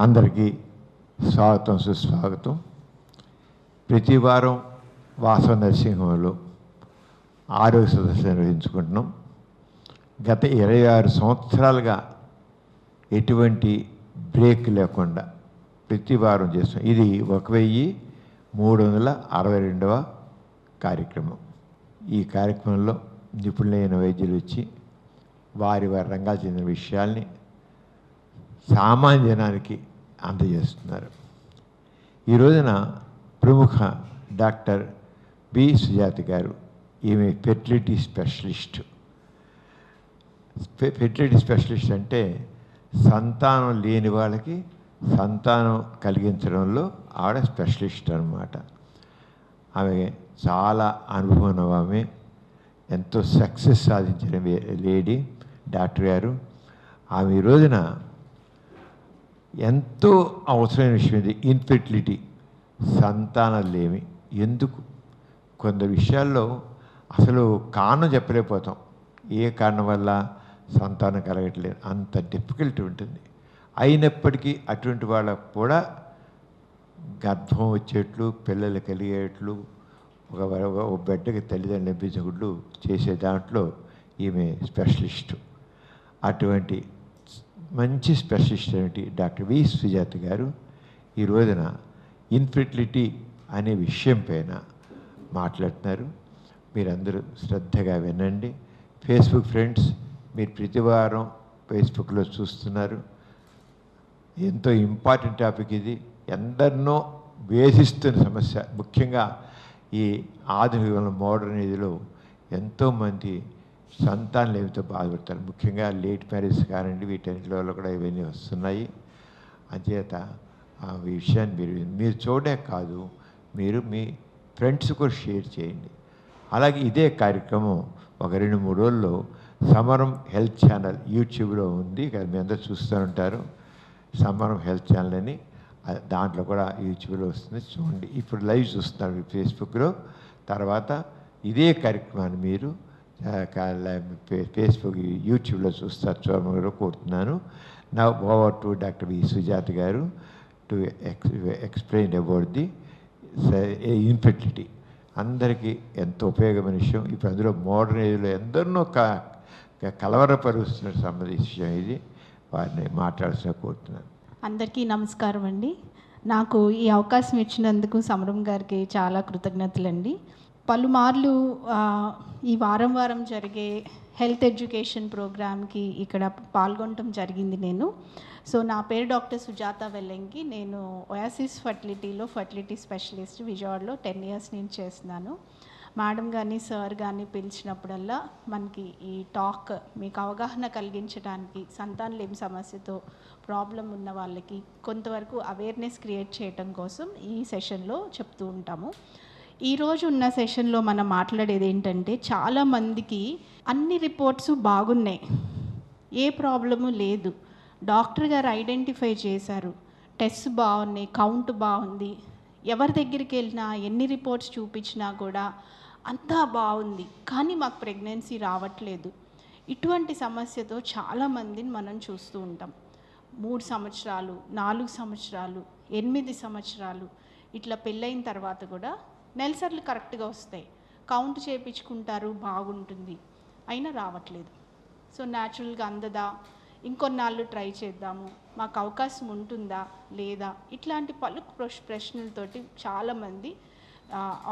అందరికీ స్వాగతం సుస్వాగతం. ప్రతి వారం వాసవ నరసింహంలో ఆరోగ్య సదస్సు నిర్వహించుకుంటున్నాం. గత 26 సంవత్సరాలుగా ఎటువంటి బ్రేక్ లేకుండా ప్రతి వారం చేస్తాం. ఇది 1362వ కార్యక్రమం. ఈ కార్యక్రమంలో నిపుణులైన వైద్యులు వచ్చి వారి రంగాలు చెందిన విషయాల్ని సామాన్య జనానికి అందజేస్తున్నారు. ఈ రోజున ప్రముఖ డాక్టర్ బి సుజాత గారు, ఈమె ఫెర్టిలిటీ స్పెషలిస్ట్. ఫెర్టిలిటీ స్పెషలిస్ట్ అంటే సంతానం లేని వాళ్ళకి సంతానం కలిగించడంలో ఆవిడ స్పెషలిస్ట్ అన్నమాట. ఆమె చాలా అనుభవం, ఆమె ఎంతో సక్సెస్ సాధించిన లేడీ డాక్టర్ గారు. ఆమె ఈ రోజున ఎంతో అవసరమైన విషయం ఇది, ఇన్ఫెర్టిలిటీ, సంతానాలేమి. ఎందుకు కొందరు విషయాల్లో అసలు కారణం చెప్పలేకపోతాం, ఏ కారణం వల్ల సంతానం కలగట్లేదు, అంత డిఫికల్టీ ఉంటుంది. అయినప్పటికీ అటువంటి వాళ్ళకు కూడా గర్భం వచ్చేట్లు, పిల్లలు కలిగేట్లు, ఒక బిడ్డకి తల్లిదండ్రులు లభించకుండా చేసే దాంట్లో ఈమె స్పెషలిస్టు. అటువంటి మంచి స్పెషలిస్ట్ అనేటి డాక్టర్ వి సుజాత గారు ఈ రోజున ఇన్ఫెర్టిలిటీ అనే విషయం పైన మాట్లాడుతున్నారు. మీరందరూ శ్రద్ధగా వినండి. ఫేస్బుక్ ఫ్రెండ్స్, మీరు ప్రతి వారం ఫేస్బుక్లో చూస్తున్నారు. ఎంతో ఇంపార్టెంట్ టాపిక్ ఇది, ఎందరినో వేధిస్తున్న సమస్య. ముఖ్యంగా ఈ ఆధునిక మోడర్న్ ఏజ్లో ఎంతోమంది సంతానం లేమితో బాధపడతారు. ముఖ్యంగా లేట్ మ్యారేజ్ కానివ్వండి, వీటన్నిటి వల్ల కూడా ఇవన్నీ వస్తున్నాయి. అంచేత ఆ విషయాన్ని మీరు చూడనే కాదు, మీరు మీ ఫ్రెండ్స్ కూడా షేర్ చేయండి. అలాగే ఇదే కార్యక్రమం ఒక 2-3 రోజుల్లో సమరం హెల్త్ ఛానల్ యూట్యూబ్లో ఉంది కదా, మీ అందరూ చూస్తూ ఉంటారు. సమరం హెల్త్ ఛానల్ అని దాంట్లో కూడా యూట్యూబ్లో వస్తుంది, చూడండి. ఇప్పుడు లైవ్ చూస్తున్నారు ఫేస్బుక్లో. తర్వాత ఇదే కార్యక్రమాన్ని మీరు ఫేస్బుక్ యూట్యూబ్లో చూస్తారు, చూడమని కోరుతున్నాను. నా over to doctor V Sujatha గారు to explain about the infertility. అందరికీ ఎంతో ఉపయోగమైన విషయం. ఇప్పుడు అందులో మోడర్న్ ఏజ్లో ఎందరినో కలవరపరుస్తున్న సంబంధించిన ఇది, వారిని మాట్లాడాల్సిన కోరుతున్నాను. అందరికీ నమస్కారం అండి. నాకు ఈ అవకాశం ఇచ్చినందుకు సమరం గారికి చాలా కృతజ్ఞతలండి. పలుమార్లు ఈ వారం జరిగే హెల్త్ ఎడ్యుకేషన్ ప్రోగ్రామ్కి ఇక్కడ పాల్గొనడం జరిగింది నేను. సో నా పేరు డాక్టర్ సుజాత వెల్లంకి. నేను ఒయాసిస్ ఫర్టిలిటీలో ఫర్టిలిటీ స్పెషలిస్ట్ విజయవాడలో 10 years నుంచి చేస్తున్నాను. మేడం కానీ సార్ కానీ పిలిచినప్పుడల్లా మనకి ఈ టాక్ మీకు అవగాహన కలిగించడానికి, సంతానలేమి సమస్యతో ప్రాబ్లం ఉన్న వాళ్ళకి కొంతవరకు అవేర్నెస్ క్రియేట్ చేయడం కోసం ఈ సెషన్లో చెప్తూ ఉంటాము. ఈరోజు ఉన్న సెషన్లో మనం మాట్లాడేది ఏంటంటే, చాలామందికి అన్ని రిపోర్ట్స్ బాగున్నాయి, ఏ ప్రాబ్లము లేదు, డాక్టర్ గారు ఐడెంటిఫై చేశారు, టెస్ట్ బాగున్నాయి, కౌంట్ బాగుంది, ఎవరి దగ్గరికి వెళ్ళినా ఎన్ని రిపోర్ట్స్ చూపించినా కూడా అంతా బాగుంది, కానీ మాకు ప్రెగ్నెన్సీ రావట్లేదు. ఇటువంటి సమస్యతో చాలామందిని మనం చూస్తూ ఉంటాం. 3 సంవత్సరాలు, 4 సంవత్సరాలు, 8 సంవత్సరాలు ఇట్లా పెళ్ళైన తర్వాత కూడా నెలసర్లు కరెక్ట్గా వస్తాయి, కౌంట్ చేయించుకుంటారు, బాగుంటుంది, అయినా రావట్లేదు. సో న్యాచురల్గా అందదా, ఇంకొన్నాళ్ళు ట్రై చేద్దాము, మాకు అవకాశం ఉంటుందా లేదా, ఇట్లాంటి పలు ప్రశ్నలతోటి చాలామంది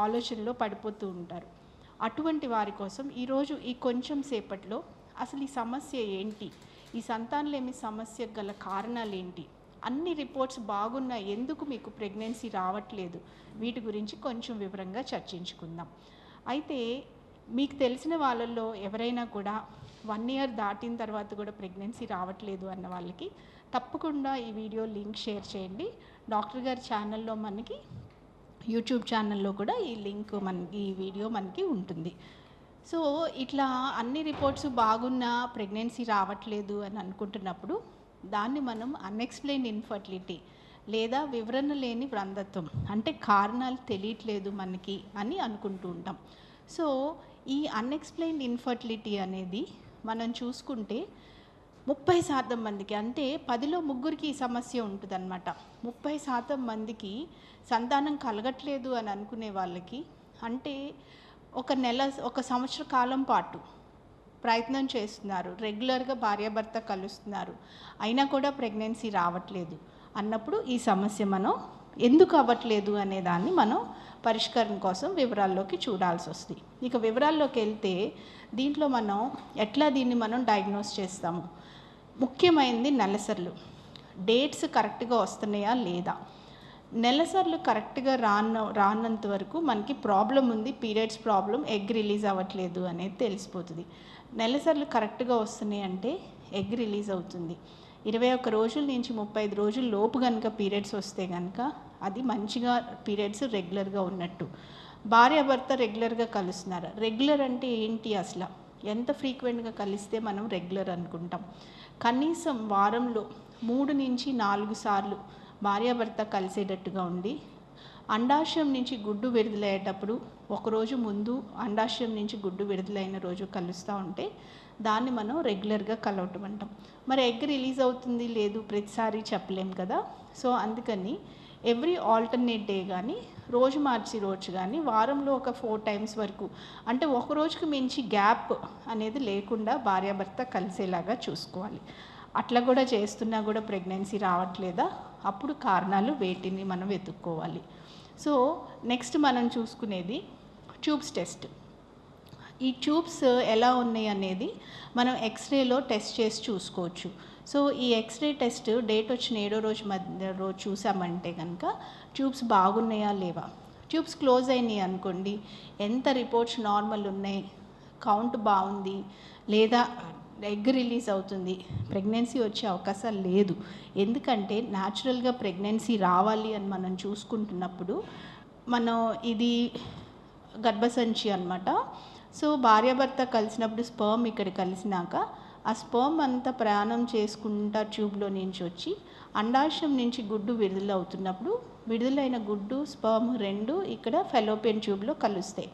ఆలోచనలో పడిపోతూ ఉంటారు. అటువంటి వారి కోసం ఈరోజు ఈ కొంచెం సేపట్లో అసలు ఈ సమస్య ఏంటి, ఈ సంతానలేమి సమస్యకు గల కారణాలు ఏంటి, అన్ని రిపోర్ట్స్ బాగున్నా ఎందుకు మీకు ప్రెగ్నెన్సీ రావట్లేదు, వీటి గురించి కొంచెం వివరంగా చర్చించుకుందాం. అయితే మీకు తెలిసిన వాళ్ళల్లో ఎవరైనా కూడా 1 year దాటిన తర్వాత కూడా ప్రెగ్నెన్సీ రావట్లేదు అన్న వాళ్ళకి తప్పకుండా ఈ వీడియో లింక్ షేర్ చేయండి. డాక్టర్ గారి ఛానల్లో మనకి యూట్యూబ్ ఛానల్లో కూడా ఈ లింక్ ఈ వీడియో మనకి ఉంటుంది. సో ఇట్లా అన్ని రిపోర్ట్స్ బాగున్నా ప్రెగ్నెన్సీ రావట్లేదు అని అనుకుంటున్నప్పుడు దాన్ని మనం అన్ఎక్స్ప్లెయిన్డ్ ఇన్ఫర్టిలిటీ లేదా వివరణ లేని వ్రంధత్వం, అంటే కారణాలు తెలియట్లేదు మనకి అని అనుకుంటూ ఉంటాం. సో ఈ అన్ఎక్స్ప్లెయిన్డ్ ఇన్ఫర్టిలిటీ అనేది మనం చూసుకుంటే 30% మందికి, అంటే 10లో 3 ఈ సమస్య ఉంటుందన్నమాట. 30% మందికి సంతానం కలగట్లేదు అని అనుకునే వాళ్ళకి, అంటే ఒక సంవత్సర కాలం పాటు ప్రయత్నం చేస్తున్నారు, రెగ్యులర్గా భార్యాభర్త కలుస్తున్నారు, అయినా కూడా ప్రెగ్నెన్సీ రావట్లేదు అన్నప్పుడు ఈ సమస్య మనం ఎందుకు అవ్వట్లేదు అనే దాన్ని మనం పరిష్కారం కోసం వివరాల్లోకి చూడాల్సి వస్తుంది. ఇక వివరాల్లోకి వెళ్తే దీంట్లో మనం దీన్ని మనం డయాగ్నోస్ చేస్తాము. ముఖ్యమైనది నెలసర్లు. డేట్స్ కరెక్ట్గా వస్తున్నాయా లేదా, నెలసర్లు కరెక్ట్గా రానంత వరకు మనకి ప్రాబ్లం ఉంది, పీరియడ్స్ ప్రాబ్లం, ఎగ్ రిలీజ్ అవ్వట్లేదు అనేది తెలిసిపోతుంది. నెలసర్లు కరెక్ట్గా వస్తున్నాయి అంటే ఎగ్ రిలీజ్ అవుతుంది. 21 రోజుల నుంచి 35 రోజుల లోపు కనుక పీరియడ్స్ వస్తే కనుక అది మంచిగా పీరియడ్స్ రెగ్యులర్గా ఉన్నట్టు. భార్యాభర్త రెగ్యులర్గా కలుస్తున్నారు. రెగ్యులర్ అంటే ఏంటి, అసలు ఎంత ఫ్రీక్వెంట్గా కలిస్తే మనం రెగ్యులర్ అనుకుంటాం? కనీసం వారంలో 3 నుంచి 4 సార్లు భార్యాభర్త కలిసేటట్టుగా ఉండి, అండాశయం నుంచి గుడ్డు విడుదలయ్యేటప్పుడు ఒకరోజు ముందు అండాశయం నుంచి గుడ్డు విడుదలైన రోజు కలుస్తూ ఉంటే దాన్ని మనం రెగ్యులర్గా కలవటం అంటాం. మరి ఎగ్ రిలీజ్ అవుతుంది లేదు ప్రతిసారి చెప్పలేం కదా. సో అందుకని ఎవ్రీ ఆల్టర్నేట్ డే కానీ, రోజు మార్చి రోజు కానీ, వారంలో ఒక 4 times వరకు, అంటే ఒక రోజుకి మించి గ్యాప్ అనేది లేకుండా భార్యాభర్త కలిసేలాగా చూసుకోవాలి. అట్లా కూడా చేస్తున్నా కూడా ప్రెగ్నెన్సీ రావట్లేదా, అప్పుడు కారణాలు వేటిని మనం వెతుక్కోవాలి. సో నెక్స్ట్ మనం చూసుకునేది ట్యూబ్స్ టెస్ట్. ఈ ట్యూబ్స్ ఎలా ఉన్నాయి అనేది మనం ఎక్స్రేలో టెస్ట్ చేసి చూసుకోవచ్చు. సో ఈ ఎక్స్రే టెస్ట్ డేట్ వచ్చిన 7వ రోజు చూసామంటే కనుక ట్యూబ్స్ బాగున్నాయా లేవా. ట్యూబ్స్ క్లోజ్ అయినాయి అనుకోండి, ఎంత రిపోర్ట్స్ నార్మల్ ఉన్నాయి, కౌంట్ బాగుంది, లేదా ఎగ్ రిలీజ్ అవుతుంది, ప్రెగ్నెన్సీ వచ్చే అవకాశాలు లేదు. ఎందుకంటే న్యాచురల్గా ప్రెగ్నెన్సీ రావాలి అని మనం చూసుకుంటున్నప్పుడు ఇది గర్భసంచి అన్నమాట. సో భార్యాభర్త కలిసినప్పుడు స్పర్మ్ ఇక్కడ కలిసినాక ఆ స్పర్మ్ అంతా ప్రయాణం చేసుకుంటా ట్యూబ్లో నుంచి వచ్చి అండాశయం నుంచి గుడ్డు విడుదలవుతున్నప్పుడు విడుదలైన గుడ్డు స్పర్మ్ 2 ఇక్కడ ఫెలోపియన్ ట్యూబ్లో కలుస్తాయి.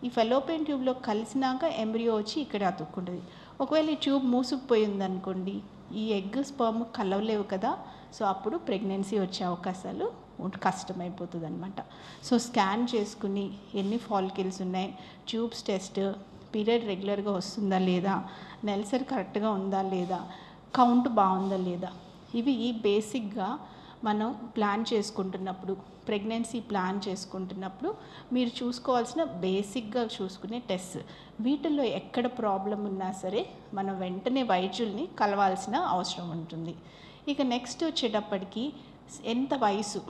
ఈ ఫెలోపియన్ ట్యూబ్లో కలిసినాక ఎంబ్రియో వచ్చి ఇక్కడ అతుక్కుంటుంది. ఒకవేళ ఈ ట్యూబ్ మూసుకుపోయిందనుకోండి, ఈ ఎగ్ స్పర్మ్ కలవలేవు కదా. సో అప్పుడు ప్రెగ్నెన్సీ వచ్చే అవకాశాలు కష్టమైపోతుంది అనమాట. సో స్కాన్ చేసుకుని ఎన్ని ఫాలికల్స్ ఉన్నాయి, ట్యూబ్స్ టెస్ట్, పీరియడ్ రెగ్యులర్గా వస్తుందా లేదా, నెలసరి కరెక్ట్గా ఉందా లేదా, కౌంట్ బాగుందా లేదా, ఇవి బేసిక్గా మనం ప్లాన్ చేసుకుంటున్నప్పుడు, ప్రెగ్నెన్సీ ప్లాన్ చేసుకుంటున్నప్పుడు మీరు చూసుకోవాల్సిన బేసిక్గా చూసుకునే టెస్ట్. వీటిల్లో ఎక్కడ ప్రాబ్లం ఉన్నా సరే మనం వెంటనే వైద్యుల్ని కలవాల్సిన అవసరం ఉంటుంది. ఇక నెక్స్ట్ వచ్చేటప్పటికి ఎంత వయసు,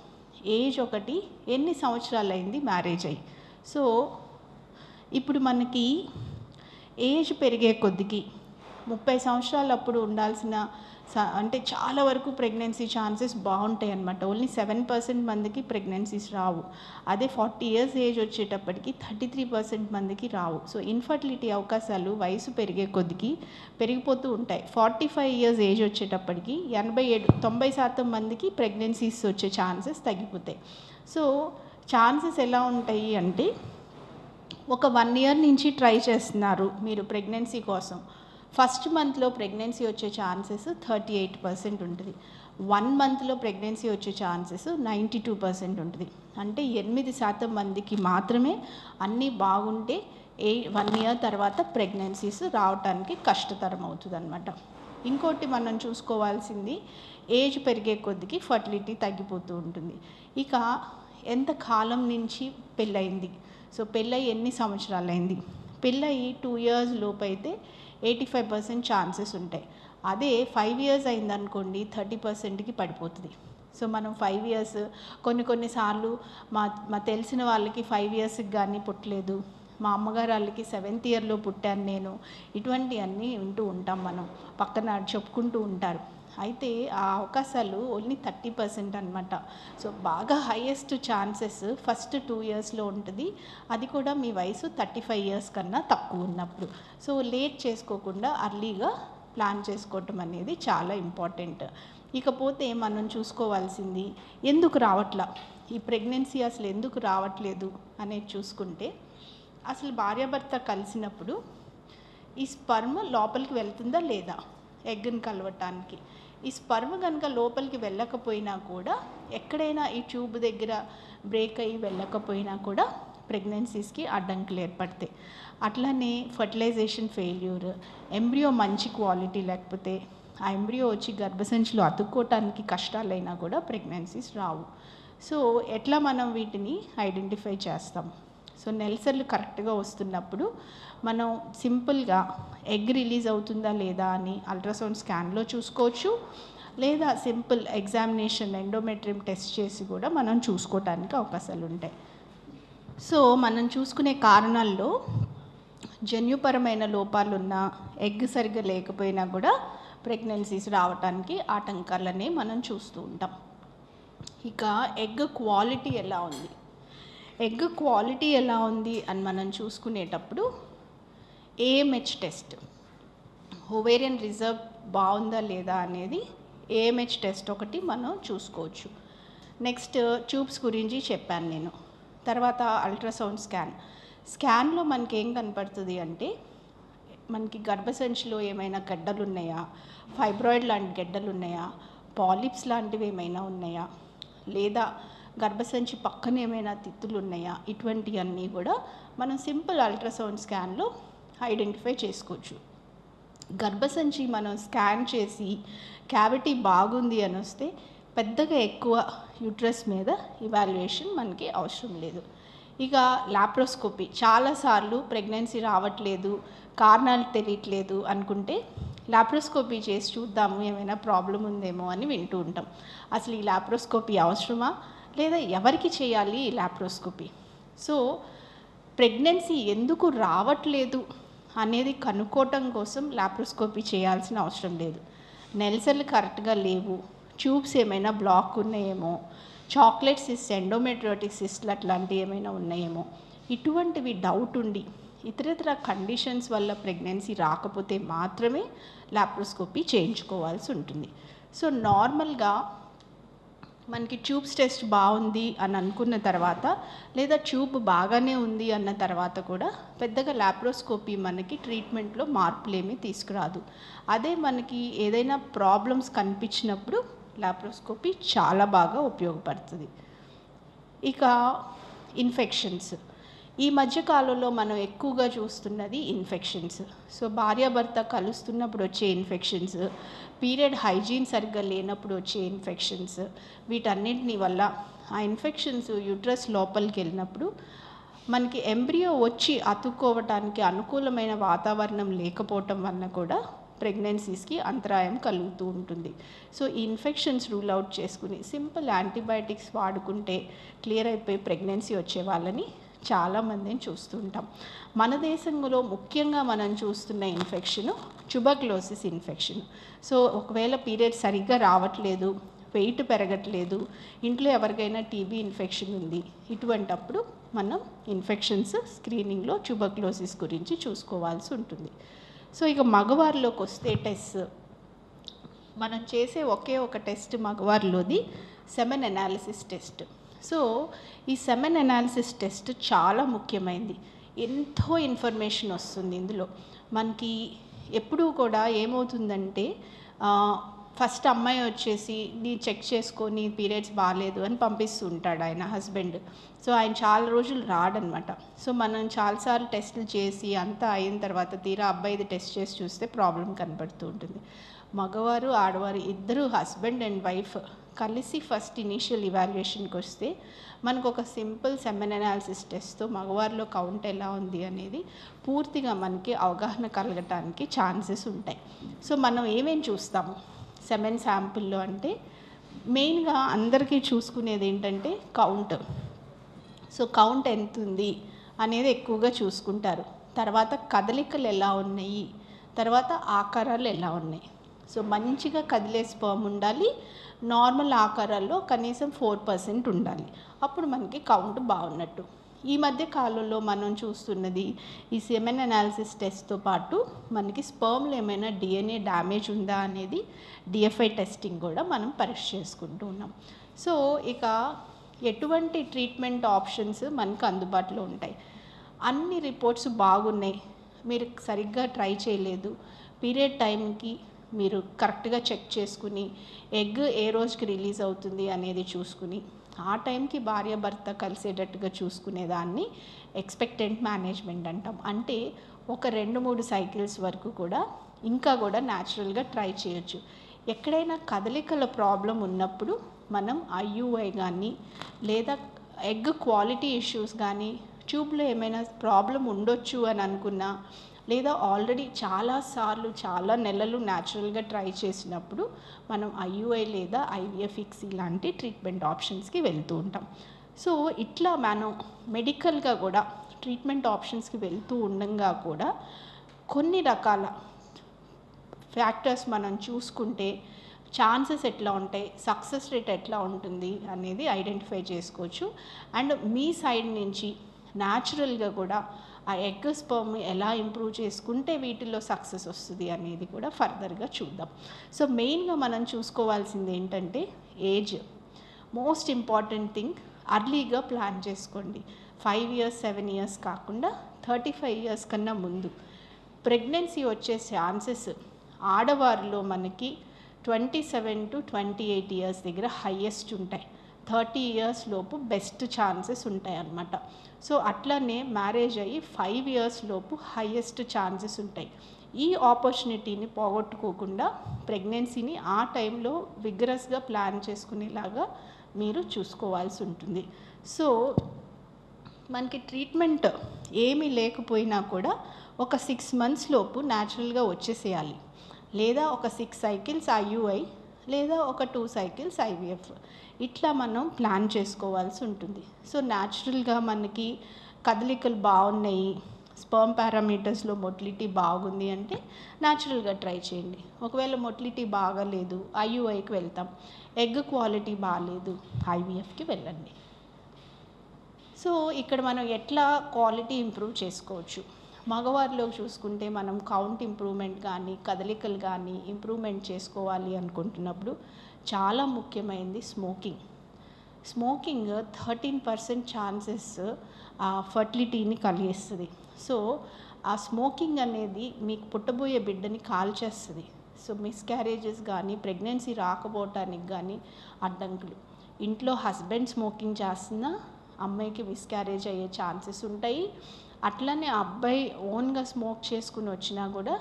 ఏజ్ ఒకటి, ఎన్ని సంవత్సరాలు అయింది మ్యారేజ్ అయ్యి. సో ఇప్పుడు మనకి ఏజ్ పెరిగే కొద్దికి 30 సంవత్సరాలు అప్పుడు ఉండాల్సిన అంటే చాలా వరకు ప్రెగ్నెన్సీ ఛాన్సెస్ బాగుంటాయి అన్నమాట. ఓన్లీ 7% మందికి ప్రెగ్నెన్సీస్ రావు. అదే 40 years ఏజ్ వచ్చేటప్పటికి 33% మందికి రావు. సో ఇన్ఫర్టిలిటీ అవకాశాలు వయసు పెరిగే కొద్దికి పెరిగిపోతూ ఉంటాయి. 45 years ఏజ్ వచ్చేటప్పటికి 90% మందికి ప్రెగ్నెన్సీస్ వచ్చే ఛాన్సెస్ తగ్గిపోతాయి. సో ఛాన్సెస్ ఎలా ఉంటాయి అంటే, ఒక 1 year నుంచి ట్రై చేస్తున్నారు మీరు ప్రెగ్నెన్సీ కోసం, ఫస్ట్ మంత్లో ప్రెగ్నెన్సీ వచ్చే ఛాన్సెస్ 38% ఉంటుంది. 1 monthలో ప్రెగ్నెన్సీ వచ్చే ఛాన్సెస్ 92% ఉంటుంది. అంటే 8% మందికి మాత్రమే అన్నీ బాగుంటే 1 year తర్వాత ప్రెగ్నెన్సీస్ రావటానికి కష్టతరం అవుతుంది అన్నమాట. ఇంకోటి మనం చూసుకోవాల్సింది, ఏజ్ పెరిగే కొద్దికి ఫర్టిలిటీ తగ్గిపోతూ ఉంటుంది. ఇక ఎంత కాలం నుంచి పెళ్ళయింది, సో పెళ్ళయి ఎన్ని సంవత్సరాలు అయింది, పెళ్ళయి 2 years లోపు అయితే 85% ఛాన్సెస్ ఉంటాయి. అదే 5 years అయిందనుకోండి 30%కి పడిపోతుంది. సో మనం 5 years, కొన్నిసార్లు మా తెలిసిన వాళ్ళకి 5 yearsకి కానీ పుట్టలేదు, మా అమ్మగారు వాళ్ళకి 7th yearలో పుట్టాను నేను, ఇటువంటివన్నీ వింటూ ఉంటాం, మనం పక్కన చెప్పుకుంటూ ఉంటారు. అయితే ఆ అవకాశాలు ఓన్లీ 30% అనమాట. సో బాగా హైయెస్ట్ ఛాన్సెస్ ఫస్ట్ 2 yearsలో ఉంటుంది, అది కూడా మీ వయసు 35 years కన్నా తక్కువ ఉన్నప్పుడు. సో లేట్ చేసుకోకుండా అర్లీగా ప్లాన్ చేసుకోవటం అనేది చాలా ఇంపార్టెంట్. ఇకపోతే మనం చూసుకోవాల్సింది, ఎందుకు రావట్లా ఈ ప్రెగ్నెన్సీ, అసలు ఎందుకు రావట్లేదు అనేది చూసుకుంటే, అసలు భార్యాభర్త కలిసినప్పుడు ఈ స్పర్మ్ లోపలికి వెళ్తుందా లేదా, ఎగ్ని కలవటానికి. ఈ స్పర్మ్ కనుక లోపలికి వెళ్ళకపోయినా కూడా, ఎక్కడైనా ఈ ట్యూబ్ దగ్గర బ్రేక్ అయ్యి వెళ్ళకపోయినా కూడా ప్రెగ్నెన్సీస్కి అడ్డంకులు ఏర్పడతాయి. అట్లనే ఫర్టిలైజేషన్ ఫెయిల్యూర్, ఎంబ్రియో మంచి క్వాలిటీ లేకపోతే ఆ ఎంబ్రియో వచ్చి గర్భసంచిలో అతుక్కోవటానికి కష్టాలైనా కూడా ప్రెగ్నెన్సీస్ రావు. సో ఎట్లా మనం వీటిని ఐడెంటిఫై చేస్తాం? సో నెలసర్లు కరెక్ట్గా వస్తున్నప్పుడు మనం సింపుల్గా ఎగ్ రిలీజ్ అవుతుందా లేదా అని అల్ట్రాసౌండ్ స్కాన్లో చూసుకోవచ్చు, లేదా సింపుల్ ఎగ్జామినేషన్ ఎండోమెట్రియం టెస్ట్ చేసి కూడా మనం చూసుకోవటానికి అవకాశాలు ఉంటాయి. సో మనం చూసుకునే కారణాల్లో జన్యుపరమైన లోపాలున్న, ఎగ్ సరిగ్గా లేకపోయినా కూడా ప్రెగ్నెన్సీస్ రావడానికి ఆటంకాలనే మనం చూస్తూ ఉంటాం. ఇక ఎగ్ క్వాలిటీ ఎలా ఉంది? ఎగ్ క్వాలిటీ ఎలా ఉంది అని మనం చూసుకునేటప్పుడు ఏఎంహెచ్ టెస్ట్, ఓవేరియన్ రిజర్వ్ బాగుందా లేదా అనేది ఏఎంహెచ్ టెస్ట్ ఒకటి మనం చూసుకోవచ్చు. నెక్స్ట్ ట్యూబ్స్ గురించి చెప్పాను నేను. తర్వాత అల్ట్రాసౌండ్ స్కాన్లో మనకి ఏం కనపడుతుంది అంటే, మనకి గర్భసంచిలో ఏమైనా గడ్డలు ఉన్నాయా, ఫైబ్రాయిడ్ లాంటి గడ్డలు ఉన్నాయా, పాలిప్స్ లాంటివి ఏమైనా ఉన్నాయా, లేదా గర్భసంచి పక్కన ఏమైనా తిత్తులు ఉన్నాయా, ఇటువంటివన్నీ కూడా మనం సింపుల్ అల్ట్రాసౌండ్ స్కాన్లో ఐడెంటిఫై చేసుకోవచ్చు. గర్భసంచి మనం స్కాన్ చేసి క్యావిటీ బాగుంది అని వస్తే పెద్దగా ఎక్కువ యూట్రస్ మీద ఇవాల్యుయేషన్ మనకి అవసరం లేదు. ఇక లాప్రోస్కోపీ, చాలాసార్లు ప్రెగ్నెన్సీ రావట్లేదు, కారణాలు తెలియట్లేదు అనుకుంటే లాప్రోస్కోపీ చేసి చూద్దాము ఏమైనా ప్రాబ్లం ఉందేమో అని వింటూ ఉంటాం. అసలు ఈ లాప్రోస్కోపీ అవసరమా, లేదా ఎవరికి చేయాలి ఈ లాప్రోస్కోపీ? సో ప్రెగ్నెన్సీ ఎందుకు రావట్లేదు అనేది కనుక్కోవటం కోసం లాప్రోస్కోపీ చేయాల్సిన అవసరం లేదు. నెలసర్లు కరెక్ట్గా లేవు, ట్యూబ్స్ ఏమైనా బ్లాక్ ఉన్నాయేమో, చాక్లెట్ సిస్ట్, ఎండోమెట్రియోటిక్ సిస్ట్లు అట్లాంటివి ఏమైనా ఉన్నాయేమో, ఇటువంటివి డౌట్ ఉండి ఇతరత్ర కండిషన్స్ వల్ల ప్రెగ్నెన్సీ రాకపోతే మాత్రమే లాప్రోస్కోపీ చేయించుకోవాల్సి ఉంటుంది. సో నార్మల్గా మనకి ట్యూబ్స్ టెస్ట్ బాగుంది అని అనుకున్న తర్వాత, లేదా ట్యూబ్ బాగానే ఉంది అన్న తర్వాత కూడా పెద్దగా లాప్రోస్కోపీ మనకి ట్రీట్మెంట్లో మార్పులేమీ తీసుకురాదు. అదే మనకి ఏదైనా ప్రాబ్లమ్స్ కనిపించినప్పుడు లాప్రోస్కోపీ చాలా బాగా ఉపయోగపడుతుంది. ఇక ఇన్ఫెక్షన్స్, ఈ మధ్యకాలంలో మనం ఎక్కువగా చూస్తున్నది ఇన్ఫెక్షన్స్. సో భార్యాభర్త కలుస్తున్నప్పుడు వచ్చే ఇన్ఫెక్షన్స్, పీరియడ్ హైజీన్ సరిగ్గా లేనప్పుడు వచ్చే ఇన్ఫెక్షన్స్, వీటన్నింటిని వల్ల ఆ ఇన్ఫెక్షన్స్ యూట్రస్ లోపలికి వెళ్ళినప్పుడు మనకి ఎంబ్రియో వచ్చి అతుక్కోవటానికి అనుకూలమైన వాతావరణం లేకపోవటం వలన కూడా ప్రెగ్నెన్సీస్కి అంతరాయం కలుగుతూ ఉంటుంది. సో ఈ ఇన్ఫెక్షన్స్ రూల్ అవుట్ చేసుకుని సింపుల్ యాంటీబయాటిక్స్ వాడుకుంటే క్లియర్ అయిపోయి ప్రెగ్నెన్సీ వచ్చే వాళ్ళని చాలామందిని చూస్తూ ఉంటాం. మన దేశంలో ముఖ్యంగా మనం చూస్తున్న ఇన్ఫెక్షను ట్యూబర్క్లోసిస్ ఇన్ఫెక్షన్. సో ఒకవేళ పీరియడ్ సరిగ్గా రావట్లేదు, వెయిట్ పెరగట్లేదు, ఇంట్లో ఎవరికైనా టీబీ ఇన్ఫెక్షన్ ఉంది, ఇటువంటప్పుడు మనం ఇన్ఫెక్షన్స్ స్క్రీనింగ్లో ట్యూబర్క్లోసిస్ గురించి చూసుకోవాల్సి ఉంటుంది. సో ఇక మగవారిలోకి వస్తే టెస్ట్, మనం చేసే ఒకే ఒక టెస్ట్ మగవారిలోది సెమెన్ అనాలిసిస్ టెస్ట్. సో ఈ సెమెన్ అనాలిసిస్ టెస్ట్ చాలా ముఖ్యమైనది. ఎంతో ఇన్ఫర్మేషన్ వస్తుంది ఇందులో. మనకి ఎప్పుడూ కూడా ఏమవుతుందంటే, ఫస్ట్ అమ్మాయి వచ్చేసి నీ చెక్ చేసుకొని పీరియడ్స్ బాగాలేదు అని పంపిస్తూ ఉంటాడు ఆయన హస్బెండ్. సో ఆయన చాలా రోజులు రాడనమాట. సో మనం చాలాసార్లు టెస్టులు చేసి అంతా అయిన తర్వాత తీరా అబ్బాయిది టెస్ట్ చేసి చూస్తే ప్రాబ్లం కనపడుతూ ఉంటుంది. మగవారు ఆడవారు ఇద్దరు, హస్బెండ్ అండ్ వైఫ్ కలిసి ఫస్ట్ ఇనీషియల్ ఇవాల్యుయేషన్కి వస్తే మనకు ఒక సింపుల్ సెమెన్ అనాలిసిస్ టెస్ట్తో మగవారిలో కౌంట్ ఎలా ఉంది అనేది పూర్తిగా మనకి అవగాహన కలగటానికి ఛాన్సెస్ ఉంటాయి. సో మనం ఏమేమి చూస్తాము సెమెన్ శాంపుల్లో అంటే, మెయిన్గా అందరికీ చూసుకునేది ఏంటంటే కౌంట్. సో కౌంట్ ఎంత ఉంది అనేది ఎక్కువగా చూసుకుంటారు. తర్వాత కదలికలు ఎలా ఉన్నాయి, తర్వాత ఆకారాలు ఎలా ఉన్నాయి. సో మంచిగా కదిలే స్పర్మ్ ఉండాలి, నార్మల్ ఆకారాల్లో కనీసం 4% ఉండాలి, అప్పుడు మనకి కౌంట్ బాగున్నట్టు. ఈ మధ్య కాలంలో మనం చూస్తున్నది ఈ సెమెన్ అనాలిసిస్ టెస్ట్తో పాటు మనకి స్పర్మ్లో ఏమైనా డిఎన్ఏ డ్యామేజ్ ఉందా అనేది డిఎఫ్ఐ టెస్టింగ్ కూడా మనం పరీక్ష చేసుకుంటూ ఉన్నాం. సో ఇక ఎటువంటి ట్రీట్మెంట్ ఆప్షన్స్ మనకు అందుబాటులో ఉంటాయి. అన్ని రిపోర్ట్స్ బాగున్నాయి, మీరు సరిగ్గా ట్రై చేయలేదు, పీరియడ్ టైంకి మీరు కరెక్ట్గా చెక్ చేసుకుని ఎగ్ ఏ రోజుకి రిలీజ్ అవుతుంది అనేది చూసుకుని ఆ టైంకి భార్య భర్త కలిసేటట్టుగా చూసుకునేదాన్ని ఎక్స్పెక్టెంట్ మేనేజ్మెంట్ అంటాం. అంటే ఒక 2-3 సైకిల్స్ వరకు కూడా ఇంకా కూడా న్యాచురల్గా ట్రై చేయొచ్చు. ఎక్కడైనా కదలికల ప్రాబ్లం ఉన్నప్పుడు మనం ఐయుఐ కానీ లేదా ఎగ్ క్వాలిటీ ఇష్యూస్ కానీ ట్యూబ్లో ఏమైనా ప్రాబ్లం ఉండొచ్చు అని అనుకున్నా లేదా ఆల్రెడీ చాలాసార్లు చాలా నెలలు న్యాచురల్గా ట్రై చేసినప్పుడు మనం ఐయుఐ లేదా ఐవిఎఫ్ఎక్స్ ఇలాంటి ట్రీట్మెంట్ ఆప్షన్స్కి వెళ్తూ ఉంటాం. సో ఇట్లా మనం మెడికల్గా కూడా ట్రీట్మెంట్ ఆప్షన్స్కి వెళ్తూ ఉండగా కూడా కొన్ని రకాల ఫ్యాక్టర్స్ మనం చూసుకుంటే ఛాన్సెస్ ఎట్లా ఉంటాయి, సక్సెస్ రేట్ ఎట్లా ఉంటుంది అనేది ఐడెంటిఫై చేసుకోవచ్చు. అండ్ మీ సైడ్ నుంచి న్యాచురల్గా కూడా ఆ ఎగ్ స్పర్మ్ ఎలా ఇంప్రూవ్ చేసుకుంటే వీటిల్లో సక్సెస్ వస్తుంది అనేది కూడా ఫర్దర్గా చూద్దాం. సో మెయిన్గా మనం చూసుకోవాల్సింది ఏంటంటే ఏజ్ మోస్ట్ ఇంపార్టెంట్ థింగ్. అర్లీగా ప్లాన్ చేసుకోండి. 5 years 7 years కాకుండా 35 years కన్నా ముందు. ప్రెగ్నెన్సీ వచ్చే ఛాన్సెస్ ఆడవారిలో మనకి 27 to 28 years దగ్గర హయ్యెస్ట్ ఉంటాయి. 30 years లోపు బెస్ట్ ఛాన్సెస్ ఉంటాయి అన్నమాట. సో అట్లనే మ్యారేజ్ అయ్యి 5 years లోపు హయ్యెస్ట్ ఛాన్సెస్ ఉంటాయి. ఈ ఆపర్చునిటీని పోగొట్టుకోకుండా ప్రెగ్నెన్సీని ఆ టైంలో విగ్రస్గా ప్లాన్ చేసుకునేలాగా మీరు చూసుకోవాల్సి ఉంటుంది. సో మనకి ట్రీట్మెంట్ ఏమీ లేకపోయినా కూడా ఒక 6 months లోపు న్యాచురల్గా వచ్చేసేయాలి. లేదా ఒక 6 cycles ఐయుఐ లేదా ఒక 2 cycles ఐవిఎఫ్ ఇట్లా మనం ప్లాన్ చేసుకోవాల్సి ఉంటుంది. సో న్యాచురల్గా మనకి కదలికలు బాగున్నాయి, స్పర్మ్ పారామీటర్స్లో మొటిలిటీ బాగుంది అంటే న్యాచురల్గా ట్రై చేయండి. ఒకవేళ మొటిలిటీ బాగాలేదు ఐయుఐకి వెళ్తాం, ఎగ్ క్వాలిటీ బాగాలేదు ఐవిఎఫ్కి వెళ్ళండి. సో ఇక్కడ మనం ఎట్లా క్వాలిటీ ఇంప్రూవ్ చేసుకోవచ్చు. మగవారిలో చూసుకుంటే మనం కౌంట్ ఇంప్రూవ్మెంట్ కానీ కదలికలు కానీ ఇంప్రూవ్మెంట్ చేసుకోవాలి అనుకుంటున్నప్పుడు చాలా ముఖ్యమైనది స్మోకింగ్ 13% ఛాన్సెస్ ఫర్టిలిటీని కలిగిస్తుంది. సో ఆ స్మోకింగ్ అనేది మీకు పుట్టబోయే బిడ్డని కాల్చేస్తుంది. సో మిస్క్యారేజెస్ కానీ ప్రెగ్నెన్సీ రాకపోవటానికి కానీ అడ్డంకులు. ఇంట్లో హస్బెండ్ స్మోకింగ్ చేస్తున్నా అమ్మాయికి మిస్క్యారేజ్ అయ్యే ఛాన్సెస్ ఉంటాయి. అట్లనే అబ్బాయి ఓన్గా స్మోక్ చేసుకుని వచ్చినా కూడా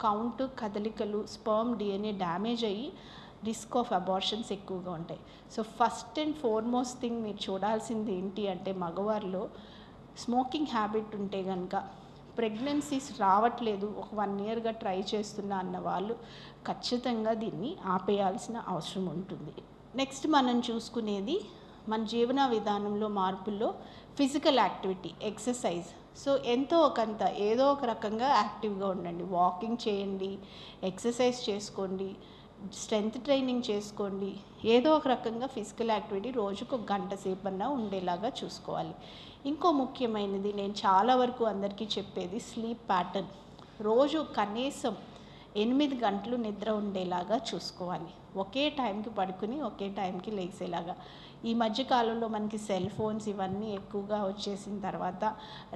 కౌంట్ కదలికలు స్పర్మ్ డిఎన్ఏ డ్యామేజ్ అయ్యి రిస్క్ ఆఫ్ అబార్షన్స్ ఎక్కువగా ఉంటాయి. So first and foremost thing మీరు చూడాల్సింది ఏంటి అంటే మగవారిలో స్మోకింగ్ హ్యాబిట్ ఉంటే కనుక ప్రెగ్నెన్సీస్ రావట్లేదు ఒక 1 yearగా ట్రై చేస్తున్నా అన్న వాళ్ళు ఖచ్చితంగా దీన్ని ఆపేయాల్సిన అవసరం ఉంటుంది. నెక్స్ట్ మనం చూసుకునేది మన జీవన విధానంలో మార్పుల్లో ఫిజికల్ యాక్టివిటీ, ఎక్సర్సైజ్. సో ఎంతో ఒకంత ఏదో ఒక రకంగా యాక్టివ్గా ఉండండి. వాకింగ్ చేయండి, ఎక్సర్సైజ్ చేసుకోండి, స్ట్రెంగ్త్ ట్రైనింగ్ చేసుకోండి. ఏదో ఒక రకంగా ఫిజికల్ యాక్టివిటీ రోజుకు 1 గంట సేపన్నా ఉండేలాగా చూసుకోవాలి. ఇంకో ముఖ్యమైనది నేను చాలా వరకు అందరికీ చెప్పేది స్లీప్ ప్యాటర్న్. రోజు కనీసం 8 గంటలు నిద్ర ఉండేలాగా చూసుకోవాలి. ఒకే టైంకి పడుకుని ఒకే టైంకి లేచేలాగా. ఈ మధ్యకాలంలో మనకి సెల్ ఫోన్స్ ఇవన్నీ ఎక్కువగా వచ్చేసిన తర్వాత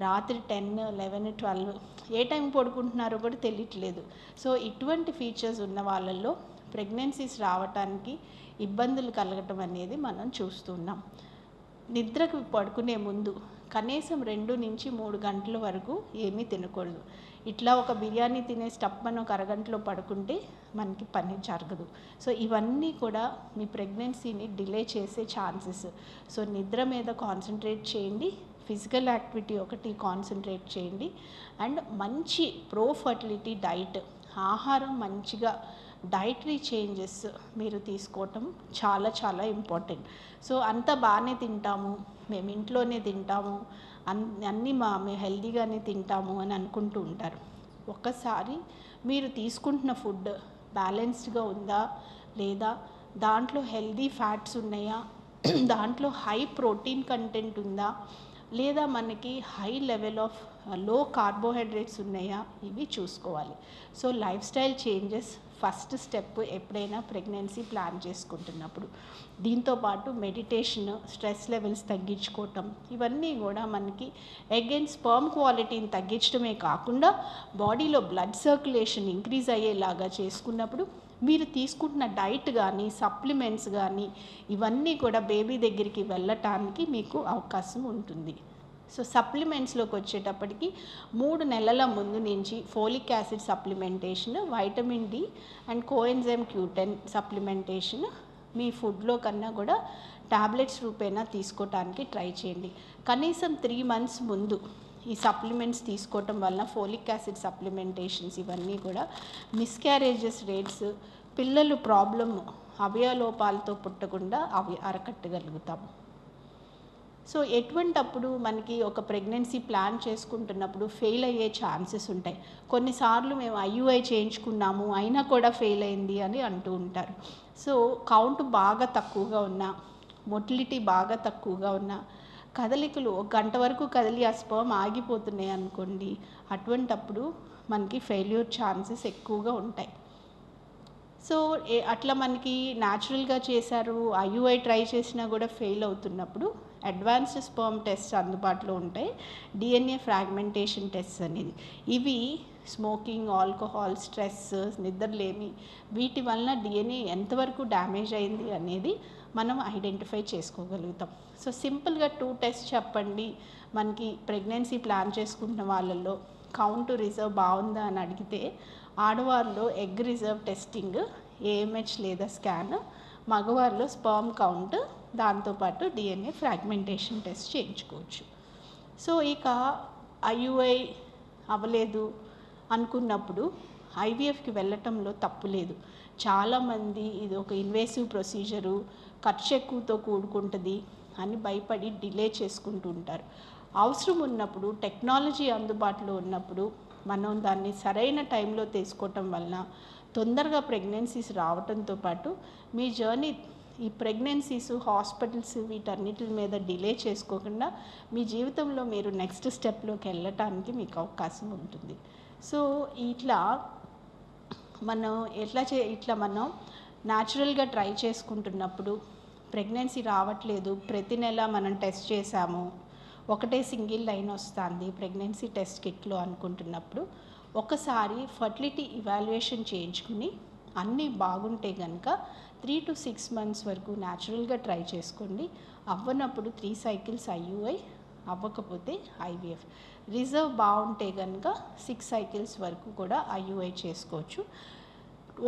రాత్రి 10, 11, 12 ఏ టైం పడుకుంటున్నారో కూడా తెలియట్లేదు. సో ఇటువంటి ఫీచర్స్ ఉన్న వాళ్ళల్లో ప్రెగ్నెన్సీస్ రావటానికి ఇబ్బందులు కలగటం అనేది మనం చూస్తున్నాం. నిద్రకు పడుకునే ముందు కనీసం 2 నుంచి 3 గంటల వరకు ఏమీ తినకూడదు. ఇట్లా ఒక బిర్యానీ తినే స్టప్ ఒక అరగంటలో పడుకుంటే మనకి పని జరగదు. సో ఇవన్నీ కూడా మీ ప్రెగ్నెన్సీని డిలే చేసే ఛాన్సెస్. సో నిద్ర మీద కాన్సన్ట్రేట్ చేయండి, ఫిజికల్ యాక్టివిటీ ఒకటి కాన్సన్ట్రేట్ చేయండి, అండ్ మంచి ప్రో ఫర్టిలిటీ డైట్, ఆహారం మంచిగా డైటరీ చేంజెస్ మీరు తీసుకోవటం చాలా చాలా ఇంపార్టెంట్. సో అంతా బాగానే తింటాము, మేము ఇంట్లోనే తింటాము, అన్నీ మేము హెల్తీగానే తింటాము అని అనుకుంటూ ఉంటారు. ఒక్కసారి మీరు తీసుకుంటున్న ఫుడ్ బ్యాలెన్స్డ్గా ఉందా లేదా, దాంట్లో హెల్తీ ఫ్యాట్స్ ఉన్నాయా, దాంట్లో హై ప్రోటీన్ కంటెంట్ ఉందా, లేదా మనకి హై లెవెల్ ఆఫ్ లో కార్బోహైడ్రేట్స్ ఉన్నాయా, ఇవి చూసుకోవాలి. So life style changes first step ఎప్పుడైనా ప్రెగ్నెన్సీ ప్లాన్ చేసుకుంటున్నప్పుడు. దీంతోపాటు మెడిటేషన్, స్ట్రెస్ లెవెల్స్ తగ్గించుకోవటం, ఇవన్నీ కూడా మనకి అగైన్ స్పర్మ్ క్వాలిటీని తగ్గించడమే కాకుండా బాడీలో బ్లడ్ సర్క్యులేషన్ ఇంక్రీజ్ అయ్యేలాగా చేసుకున్నప్పుడు మీరు తీసుకుంటున్న డైట్ కానీ సప్లిమెంట్స్ కానీ ఇవన్నీ కూడా బేబీ దగ్గరికి వెళ్ళటానికి మీకు అవకాశం ఉంటుంది. సో సప్లిమెంట్స్లోకి వచ్చేటప్పటికి 3 నెలల ముందు నుంచి folic acid supplementation, vitamin D and coenzyme Q10 supplementation మీ ఫుడ్లో కన్నా కూడా టాబ్లెట్స్ రూపేణా తీసుకోవటానికి ట్రై చేయండి. కనీసం 3 months ముందు ఈ సప్లిమెంట్స్ తీసుకోవటం వలన ఫోలిక్ యాసిడ్ సప్లిమెంటేషన్స్ ఇవన్నీ కూడా మిస్క్యారేజెస్ రేట్స్, పిల్లలు ప్రాబ్లమ్ అవయవలోపాలతో పుట్టకుండా అవి అరకట్టగలుగుతాము. సో ఎటువంటప్పుడు మనకి ఒక ప్రెగ్నెన్సీ ప్లాన్ చేసుకుంటున్నప్పుడు ఫెయిల్ అయ్యే ఛాన్సెస్ ఉంటాయి. కొన్నిసార్లు మేము IUI చేయించుకున్నాము అయినా కూడా ఫెయిల్ అయింది అని అంటూ ఉంటారు. సో కౌంట్ బాగా తక్కువగా ఉన్నా, మొటిలిటీ బాగా తక్కువగా ఉన్నా, కదలికలు 1 గంట వరకు కదిలి ఆ స్పర్మ్ ఆగిపోతున్నాయి అనుకోండి, అటువంటప్పుడు మనకి ఫెయిల్యూర్ ఛాన్సెస్ ఎక్కువగా ఉంటాయి. సో అట్లా మనకి న్యాచురల్గా చేశారు, IUI ట్రై చేసినా కూడా ఫెయిల్ అవుతున్నప్పుడు అడ్వాన్స్డ్ స్పర్మ్ టెస్ట్ అందుబాటులో ఉంటాయి. DNA ఫ్రాగ్మెంటేషన్ టెస్ట్ అనేది, ఇవి స్మోకింగ్, ఆల్కహాల్, స్ట్రెస్, నిద్రలేమి వీటి వలన DNA ఎంతవరకు డ్యామేజ్ అయింది అనేది మనం ఐడెంటిఫై చేసుకోగలుగుతాం. సో సింపుల్గా 2 టెస్ట్ చెప్పండి. మనకి ప్రెగ్నెన్సీ ప్లాన్ చేసుకుంటున్న వాళ్ళల్లో కౌంట్ రిజర్వ్ బాగుందా అని అడిగితే, ఆడవారిలో ఎగ్ రిజర్వ్ టెస్టింగ్, AMH లేదా స్కాన్, మగవారిలో స్పర్మ్ కౌంట్, దాంతోపాటు DNA ఫ్రాగ్మెంటేషన్ టెస్ట్ చేయించుకోవచ్చు. సో ఇక IUI అవ్వలేదు అనుకున్నప్పుడు IVFకి వెళ్ళటంలో తప్పు లేదు. చాలామంది ఇది ఒక ఇన్వేసివ్ ప్రొసీజరు, ఖర్చు ఎక్కువతో కూడుకుంటుంది అని భయపడి డిలే చేసుకుంటూ ఉంటారు. అవసరం ఉన్నప్పుడు, టెక్నాలజీ అందుబాటులో ఉన్నప్పుడు మనం దాన్ని సరైన టైంలో తీసుకోవటం వలన తొందరగా ప్రెగ్నెన్సీస్ రావడంతో పాటు మీ జర్నీ, ఈ ప్రెగ్నెన్సీస్, హాస్పిటల్స్ వీటన్నిటి మీద డిలే చేసుకోకుండా మీ జీవితంలో మీరు నెక్స్ట్ స్టెప్లోకి వెళ్ళటానికి మీకు అవకాశం ఉంటుంది. సో ఇట్లా మనం న్యాచురల్గా ట్రై చేసుకుంటున్నప్పుడు ప్రెగ్నెన్సీ రావట్లేదు, ప్రతి నెల మనం టెస్ట్ చేసాము, ఒకటే సింగిల్ లైన్ వస్తుంది ప్రెగ్నెన్సీ టెస్ట్ కిట్లో అనుకుంటున్నప్పుడు ఒకసారి ఫర్టిలిటీ ఇవాల్యుయేషన్ చేయించుకుని అన్నీ బాగుంటే కనుక 3 to 6 months వరకు న్యాచురల్గా ట్రై చేసుకోండి. అవ్వనప్పుడు 3 cycles IUI, అవ్వకపోతే IVF. రిజర్వ్ బాగుంటే కనుక 6 cycles వరకు కూడా IUI చేసుకోవచ్చు.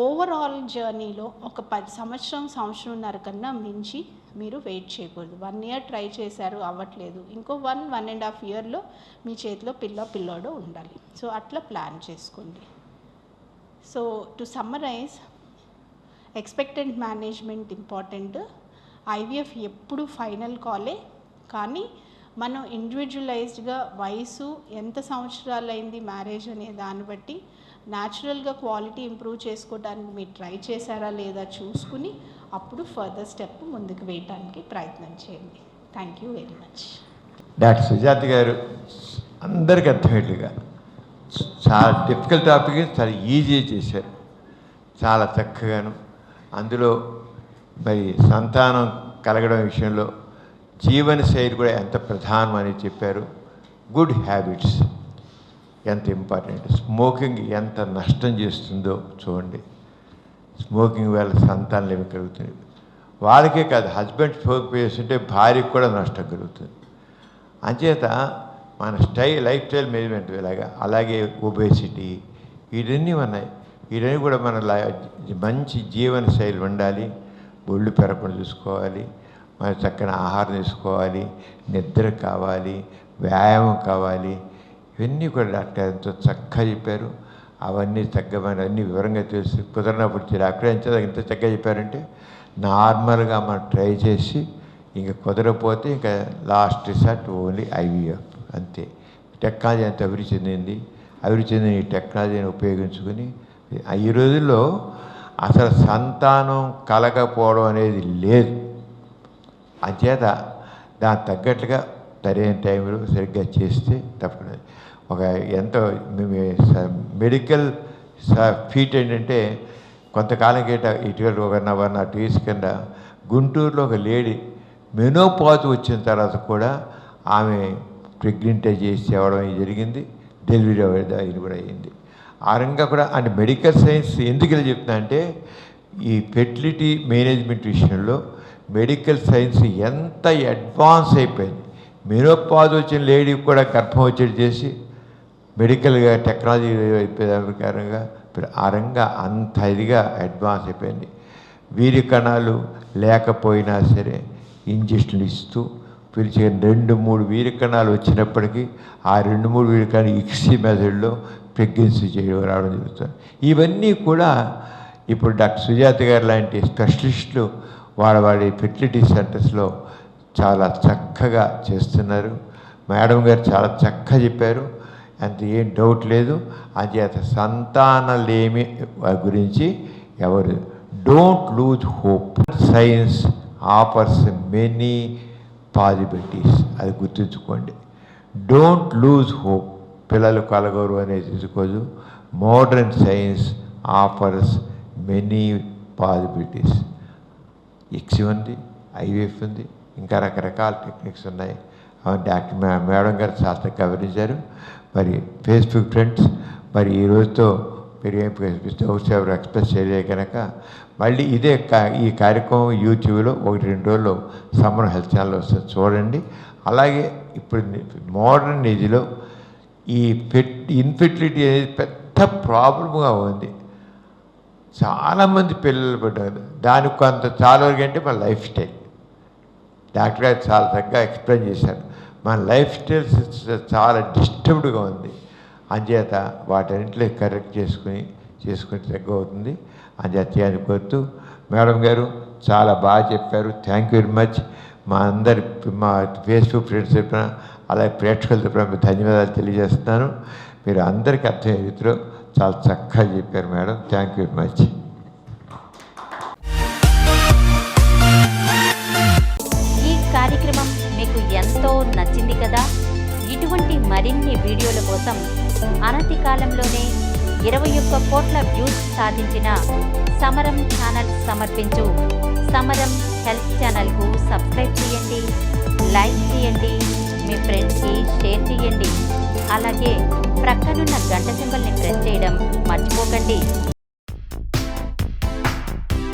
ఓవరాల్ జర్నీలో ఒక 10 సంవత్సరంన్నర కన్నా మించి మీరు వెయిట్ చేయకూడదు. 1 year ట్రై చేశారు అవ్వట్లేదు, ఇంకో 1.5 yearలో మీ చేతిలో పిల్లోడు ఉండాలి. సో అట్లా ప్లాన్ చేసుకోండి. So to summarise, expectant management important. IVF ఎప్పుడు ఫైనల్ కాలే, కానీ మనం ఇండివిజువలైజ్డ్గా వయసు ఎంత సంవత్సరాలైంది మ్యారేజ్ అనే దాన్ని బట్టి న్యాచురల్గా క్వాలిటీ ఇంప్రూవ్ చేసుకోవడానికి మీరు ట్రై చేశారా లేదా చూసుకుని అప్పుడు ఫర్దర్ స్టెప్ ముందుకు వేయడానికి ప్రయత్నం చేయండి. Thank you very much. Doctor Sujatha గారు అందరికీ అర్థమయ్యేట్టుగా చాలా డిఫికల్ట్ టాపిక్ చాలా ఈజీ చేశారు, చాలా చక్కగాను. అందులో మరి సంతానం కలగడం విషయంలో జీవనశైలి కూడా ఎంత ప్రధానం అని చెప్పారు. గుడ్ హ్యాబిట్స్ ఎంత ఇంపార్టెంట్, స్మోకింగ్ ఎంత నష్టం చేస్తుందో చూడండి. స్మోకింగ్ వల్ల సంతానం ఏమి కలుగుతుంది, వాళ్ళకే కాదు హస్బెండ్ స్మోక్ చేస్తుంటే భార్యకు కూడా నష్టం కలుగుతుంది. అంచేత మన లైఫ్ స్టైల్ మేనేజ్మెంట్ ఇలాగా, అలాగే ఒబేసిటీ ఇవన్నీ ఉన్నాయి. ఇవన్నీ కూడా మన మంచి జీవన శైలి ఉండాలి. ఒళ్ళు పెరగకుండా చూసుకోవాలి, మన చక్కని ఆహారం తీసుకోవాలి, నిద్ర కావాలి, వ్యాయామం కావాలి. ఇవన్నీ కూడా డాక్టర్ ఎంతో చక్కగా చెప్పారు. అవన్నీ తగ్గమని అన్నీ వివరంగా తెలుసు. కుదరనప్పుడు డాక్టర్ ఇంత చక్కగా చెప్పారంటే నార్మల్గా మనం ట్రై చేసి ఇంకా కుదరకపోతే ఇంకా లాస్ట్ రిసార్ట్ ఓన్లీ IVF అంతే. టెక్నాలజీ అంత అభివృద్ధి చెందిన ఈ టెక్నాలజీని ఉపయోగించుకొని ఈ రోజుల్లో అసలు సంతానం కలగకపోవడం అనేది లేదు. అంచేత దానికి తగ్గట్టుగా సరైన టైంలో సరిగ్గా చేస్తే తప్పకుండా ఒక ఎంతో మెడికల్ ఫీట్ ఏంటంటే కొంతకాలం గేట ఇటీవల ఒక 1.5 years కింద గుంటూరులో ఒక లేడీ మెనోపాజ్ వచ్చిన తర్వాత కూడా ఆమె ప్రెగ్నెంట్ చేసి అవ్వడం జరిగింది, డెలివరీ అయ్యింది కూడా అయింది. ఆ రంగా కూడా అంటే మెడికల్ సైన్స్ ఎందుకు ఇలా చెప్తున్నా అంటే ఈ ఫెర్టిలిటీ మేనేజ్మెంట్ విషయంలో మెడికల్ సైన్స్ ఎంత అడ్వాన్స్ అయిపోయింది. మెనోపాజ్ వచ్చిన లేడీకి కూడా గర్భం వచ్చేది చేసి మెడికల్గా టెక్నాలజీ ప్రకారంగా ఆ రంగా అంత ఇదిగా అడ్వాన్స్ అయిపోయింది. వీరి కణాలు లేకపోయినా సరే ఇంజక్షన్లు ఇస్తూ పిలిచే 2-3 వీరి కణాలు వచ్చినప్పటికీ ఆ 2-3 వీరి కణాలు ఇక్సీ మెథడ్లో ప్రెగ్నెన్సీ చేయడం రావడం జరుగుతుంది. ఇవన్నీ కూడా ఇప్పుడు డాక్టర్ సుజాత గారు లాంటి స్పెషలిస్టులు వాడి ఫెర్టిలిటీ సెంటర్స్లో చాలా చక్కగా చేస్తున్నారు. మేడం గారు చాలా చక్కగా చెప్పారు, అంత ఏం డౌట్ లేదు. అంచేత సంతానలేమి గురించి ఎవరు don't lose hope. Science offers many possibilities, అది గుర్తుంచుకోండి. Don't lose hope. పిల్లలు కలగరు అనేది తీసుకోదు. Modern science offers many possibilities. X ఉంది, ఐవీఎఫ్ ఉంది, ఇంకా రకరకాల టెక్నిక్స్ ఉన్నాయి. డాక్టర్ మేడం గారు చాలా వివరించారు. మరి ఫేస్బుక్ ఫ్రెండ్స్ మరి ఈ రోజుతో మీరు ఏం డౌట్స్ ఎవరు ఎక్స్ప్రెస్ చేయలే కనుక మళ్ళీ ఈ కార్యక్రమం యూట్యూబ్లో 1-2 రోజుల్లో సమ్మర్ హెల్త్ ఛానల్ వస్తుంది, చూడండి. అలాగే ఇప్పుడు మోడర్న్ ఏజ్లో ఈ ఇన్ఫెర్టిలిటీ అనేది పెద్ద ప్రాబ్లంగా ఉంది. చాలామంది పిల్లలు పడ్డారు. దానికి కొంత చాలా వరకు అంటే మన లైఫ్ స్టైల్. డాక్టర్ గారు చాలా చక్కగా ఎక్స్ప్లెయిన్ చేశారు. మన లైఫ్ స్టైల్ చాలా డిస్టర్బ్డ్గా ఉంది. అంచేత వాటన్నింటిలో కరెక్ట్ చేసుకుని తగ్గ అవుతుంది. అంచేత చేయాలని కోరుతూ మేడం గారు చాలా బాగా చెప్పారు. Thank you very much. మా ఫేస్బుక్ ఫ్రెండ్స్ చెప్పిన అలాగే ప్రేక్షకులు చెప్పిన ధన్యవాదాలు తెలియజేస్తున్నాను. మీరు అందరికీ అర్థమయ్యే రీతిలో చాలా చక్కగా చెప్పారు madam. Thank you very much. ఈ కార్యక్రమం మీకు ఎంతో నచ్చింది కదా. ఇటువంటి మరిన్ని వీడియోల కోసం అనతి కాలంలోనే 21 కోట్ల వ్యూస్ సాధించిన సమరం ఛానల్ సమర్పించు సమరం హెల్త్ ఛానల్కు సబ్స్క్రైబ్ చేయండి, లైక్ చేయండి, మీ ఫ్రెండ్స్కి షేర్ చేయండి. అలాగే ప్రక్కనున్న గంట సింబల్ని ప్రెస్ చేయడం మర్చిపోకండి.